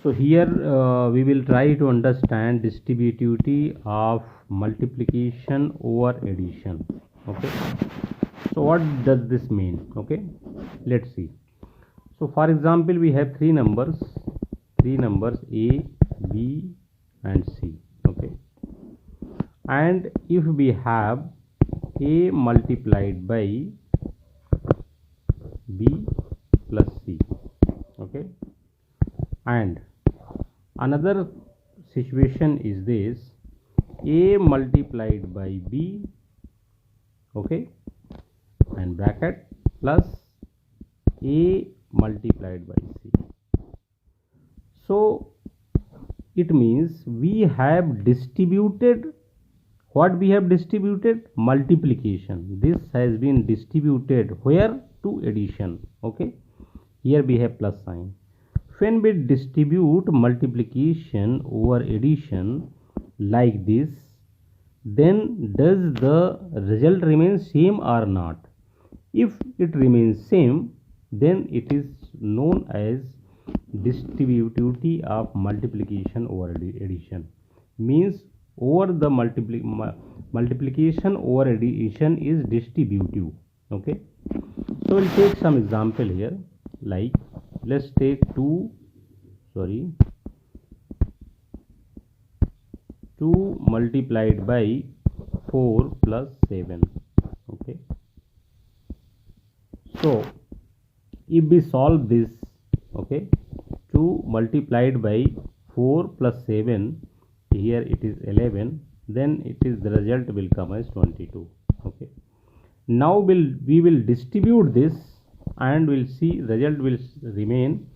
So here we will try to understand distributivity of multiplication over addition. Okay. So what does this mean? Okay. Let's see. So for example, we have three numbers A, B and C. Okay. And if we have A multiplied by B plus C. Okay. And another situation is this: A multiplied by B, okay, and bracket, plus A multiplied by C. So it means we have distributed, what we have distributed? Multiplication. This has been distributed where? To addition. Okay, here we have plus sign. When we distribute multiplication over addition like this, then does the result remain same or not? If it remains same, then it is known as distributivity of multiplication over addition. Means over the multiplication over addition is distributive. Okay. So we'll take some example here, like let's take 2 multiplied by 4 plus 7. Okay. So if we solve this, okay, 2 multiplied by 4 plus 7, here it is 11, then the result will come as 22. Okay. Now we will distribute this and we'll see result will remain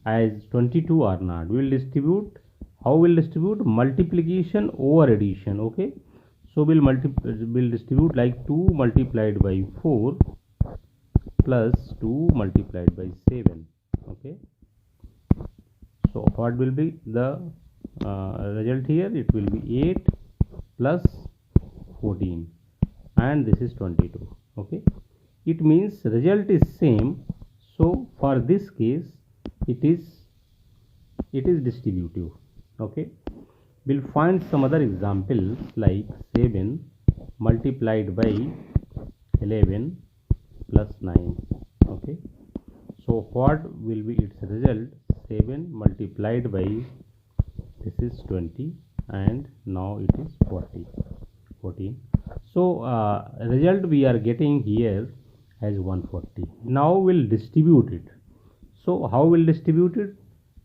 as 22 or not. We will distribute. How will distribute? Multiplication over addition. Okay. So we'll distribute like 2 multiplied by 4 plus 2 multiplied by 7. Okay. So what will be the result here? It will be 8 plus 14 and this is 22. Okay. It means result is same. So for this case it is distributive. Okay. We'll find some other examples like 7 multiplied by 11 plus 9. Okay. So what will be its result? 7 multiplied by, this is 20 and now it is 14. So result we are getting here as 140. Now we'll distribute it. So how will distribute it?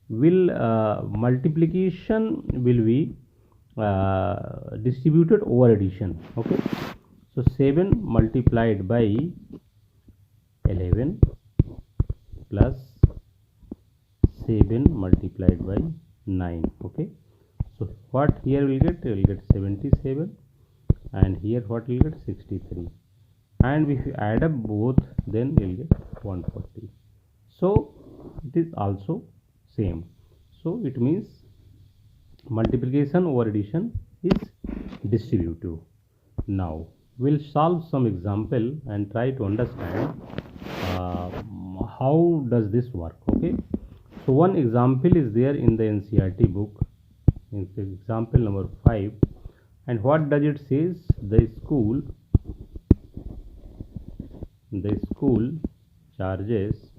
Will multiplication will be distributed over addition. Okay. So 7 multiplied by 11 plus 7 multiplied by 9. Okay. So what here will get? We will get 77 and here what will get? 63, and if you add up both then we will get 140. So it is also same. So it means multiplication over addition is distributive. Now we'll solve some example and try to understand how does this work. Okay. So one example is there in the NCERT book, in example number 5, and what does it says? The school charges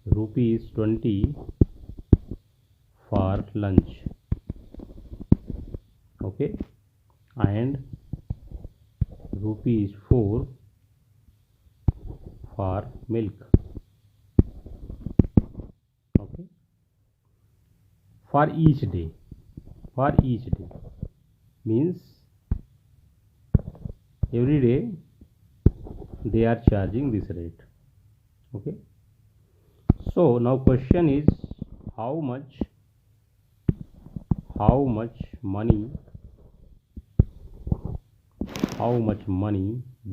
rupees 20 for lunch. Okay, and rupees 4 for milk. Okay, for each day means every day they are charging this rate. Okay. So now question is how much money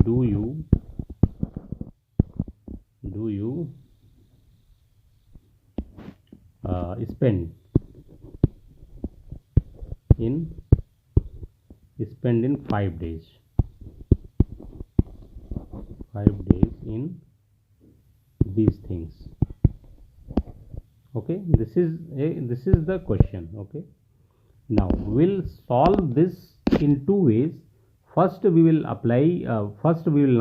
do you spend in 5 days. 5 days in these things. Okay, this is the question. Okay, now we'll solve this in two ways. First we will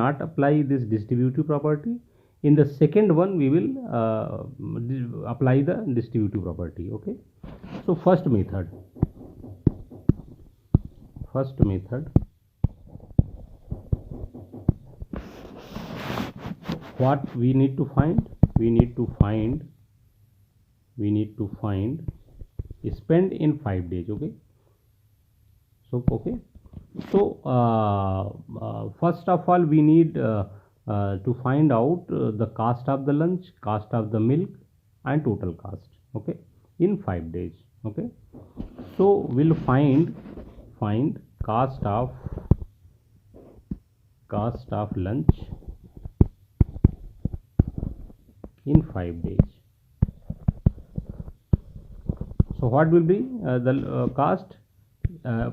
not apply this distributive property. In the second one we will apply the distributive property. Okay, so first method, what we need to find? We need to find spend in 5 days. Okay, so first of all we need to find out the cost of the lunch, cost of the milk, and total cost. Okay, in 5 days. Okay, so we'll find cost of lunch in 5 days. So what will be the cost per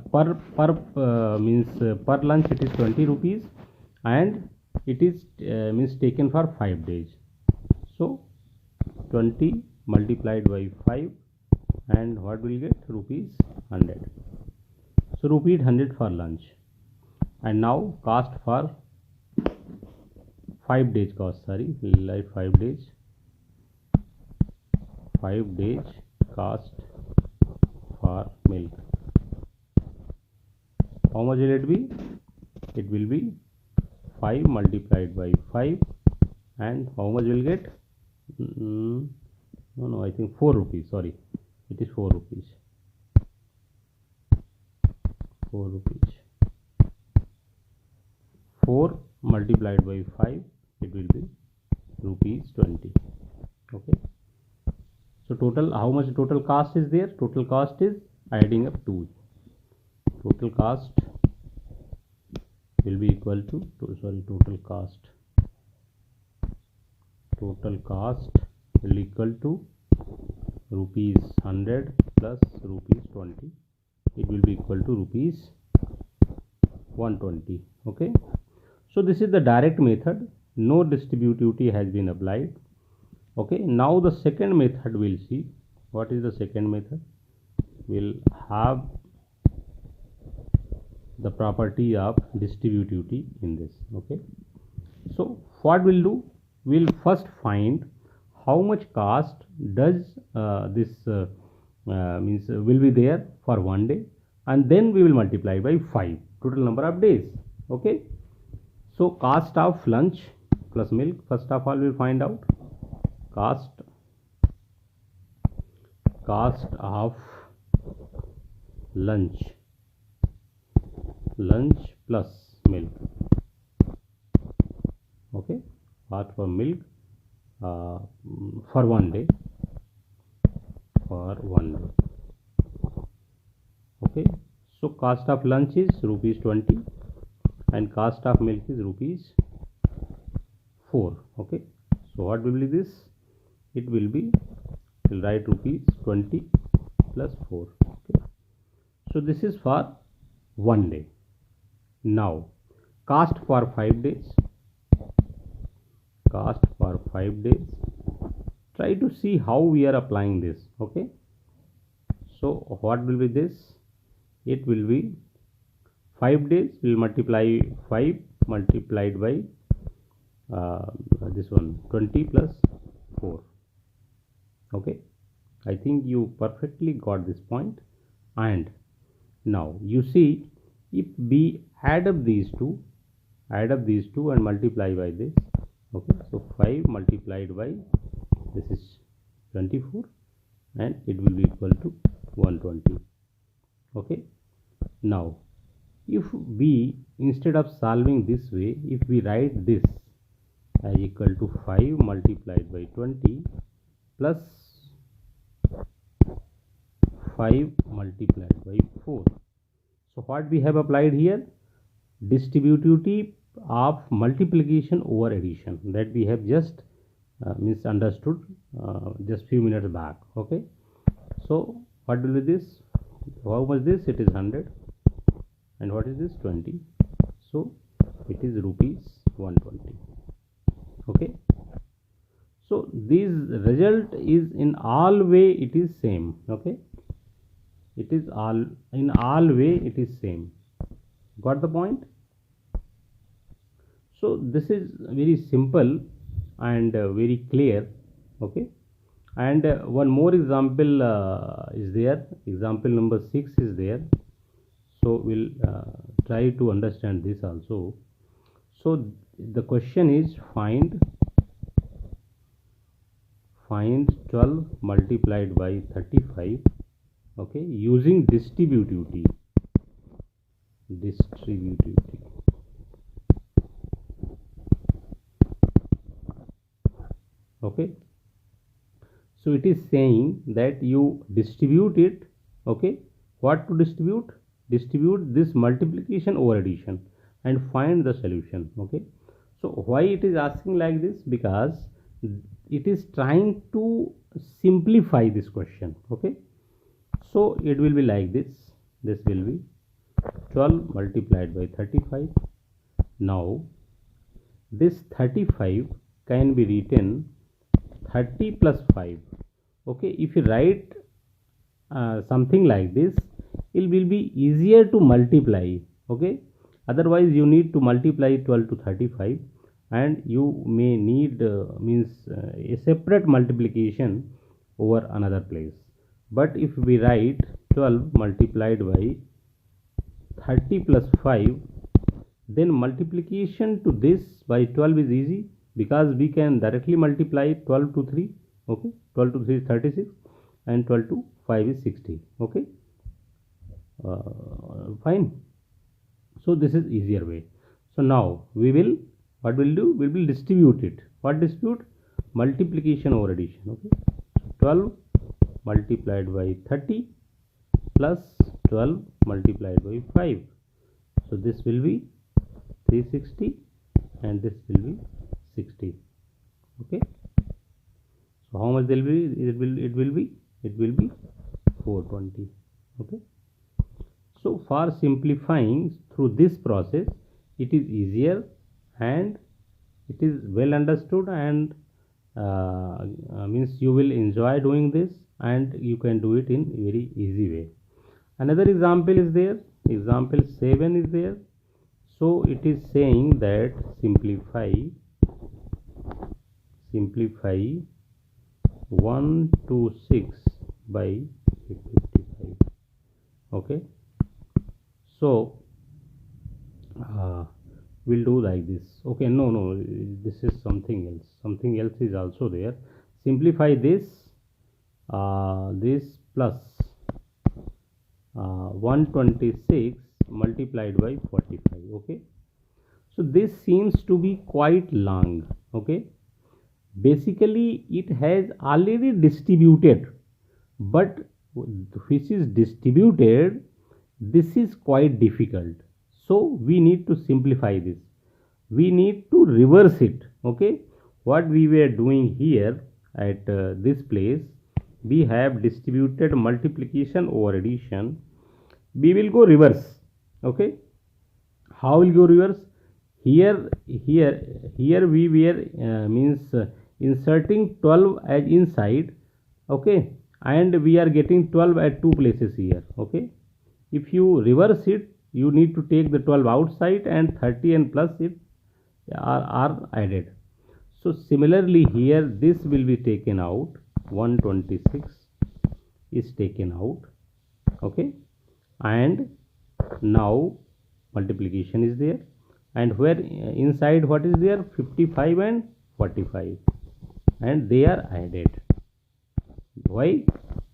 lunch? It is 20 rupees, and it is means taken for 5 days. So 20 multiplied by 5, and what will get? Rupees 100. So rupees 100 for lunch. And now cost for 5 days cost. Sorry, like 5 days. 5 days cost for milk. How much will it be? It will be 5 multiplied by 5, and how much will get? No, I think 4 rupees. Sorry, it is 4 rupees. 4 rupees. 4 multiplied by 5, it will be rupees 20. Okay, so total, how much total cost is there? Total cost is adding up 2. Total cost will be equal to total cost will equal to rupees 100 plus rupees 20. It will be equal to rupees 120. Okay, so this is the direct method. No distributivity has been applied. Okay, now the second method we'll see. What is the second method? We'll have the property of distributivity in this. Okay, so what we'll do? We'll first find how much cost does this means will be there for 1 day, and then we will multiply by 5, total number of days. Okay, so cost of lunch plus milk, first of all we'll find out cost of lunch plus milk. Okay, cost for milk for 1 day. Okay, so cost of lunch is rupees 20, and cost of milk is rupees 4. Okay, so what will be this? It will be, we'll write rupees 20 plus 4. Okay, so this is for 1 day. Now cost for 5 days. Try to see how we are applying this. Okay, so what will be this? It will be 5 days. We'll multiply 5 multiplied by this one 20 plus 4. Okay, I think you perfectly got this point. And now you see, if we add up these two and multiply by this. Okay, so 5 multiplied by this is 24, and it will be equal to 120. Okay, now if we, instead of solving this way, if we write this as equal to 5 multiplied by 20 plus 5 multiplied by 4. So what we have applied here? Distributivity of multiplication over addition, that we have just misunderstood just few minutes back. Okay, so what will be this? How much this? It is 100, and what is this? 20. So it is rupees 120. Okay, So this result is in all way it is same. Okay, it is all in all way it is same. Got the point? So this is very simple and very clear. Okay, and one more example is there. Example number 6 is there. So we'll try to understand this also. So the question is find 12 multiplied by 35, okay, using distributivity. Okay, so it is saying that you distribute it. Okay, what to distribute? Distribute this multiplication over addition and find the solution. Okay, so why it is asking like this? Because it is trying to simplify this question. Okay, so it will be like this. This will be 12 multiplied by 35. Now this 35 can be written 30 plus 5. Okay, if you write something like this, it will be easier to multiply. Okay, otherwise you need to multiply 12 to 35 and you may need a separate multiplication over another place. But if we write 12 multiplied by 30 plus 5, then multiplication to this by 12 is easy, because we can directly multiply 12 to 3. Okay, 12 to 3 is 36 and 12 to 5 is 60. Okay, fine. So this is easier way. So now we will, what we'll do, we will distribute it. What distribute? Multiplication over addition. Okay, 12 multiplied by 30 plus 12 multiplied by 5. So this will be 360 and this will be 60. Okay, so how much will be? It will be 420. Okay, so for simplifying through this process, it is easier and it is well understood, and means you will enjoy doing this and you can do it in very easy way. Another example is there. Example 7 is there. So it is saying that simplify 1 to 6 by 55. Okay, so we'll do like this. Okay, no, this is something else. Something else is also there. Simplify this plus 126 multiplied by 45. Okay, so this seems to be quite long. Okay, basically it has already distributed, but which is distributed, this is quite difficult. So we need to simplify this. We need to reverse it. Okay, what we were doing here at this place, we have distributed multiplication over addition. We will go reverse. Okay, how will go reverse? Here we were inserting 12 as inside. Okay, and we are getting 12 at two places here. Okay, if you reverse it, you need to take the 12 outside and 30 and plus it are added. So similarly here this will be taken out. 126 is taken out. Okay, and now multiplication is there, and where inside what is there? 55 and 45, and they are added. Why?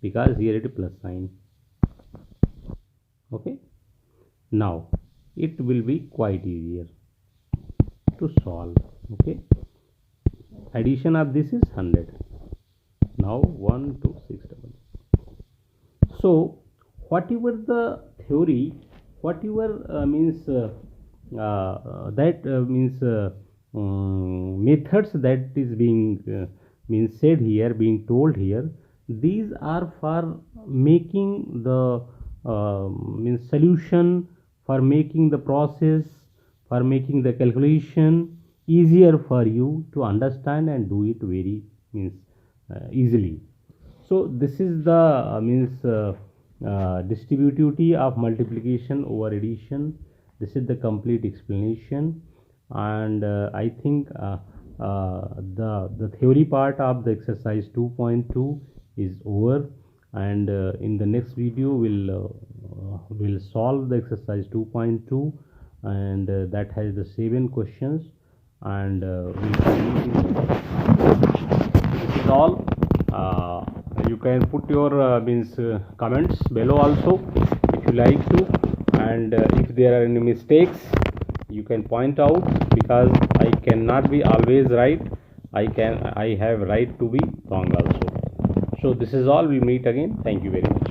Because here it is plus sign. Okay, now it will be quite easier to solve. Okay, addition of this is 100. Now 1 to 6 double. So whatever the theory, whatever methods that is being said here, being told here, these are for making the solution, for making the process, for making the calculation easier for you to understand and do it very means easily. So this is the distributivity of multiplication over addition. This is the complete explanation, and I think the theory part of the exercise 2.2 is over, and in the next video we'll solve the exercise 2.2, and that has the 7 questions, and this is all. You can put your comments below also if you like to, and if there are any mistakes you can point out, because I cannot be always right. I have right to be wrong also. So this is all. We'll meet again. Thank you very much.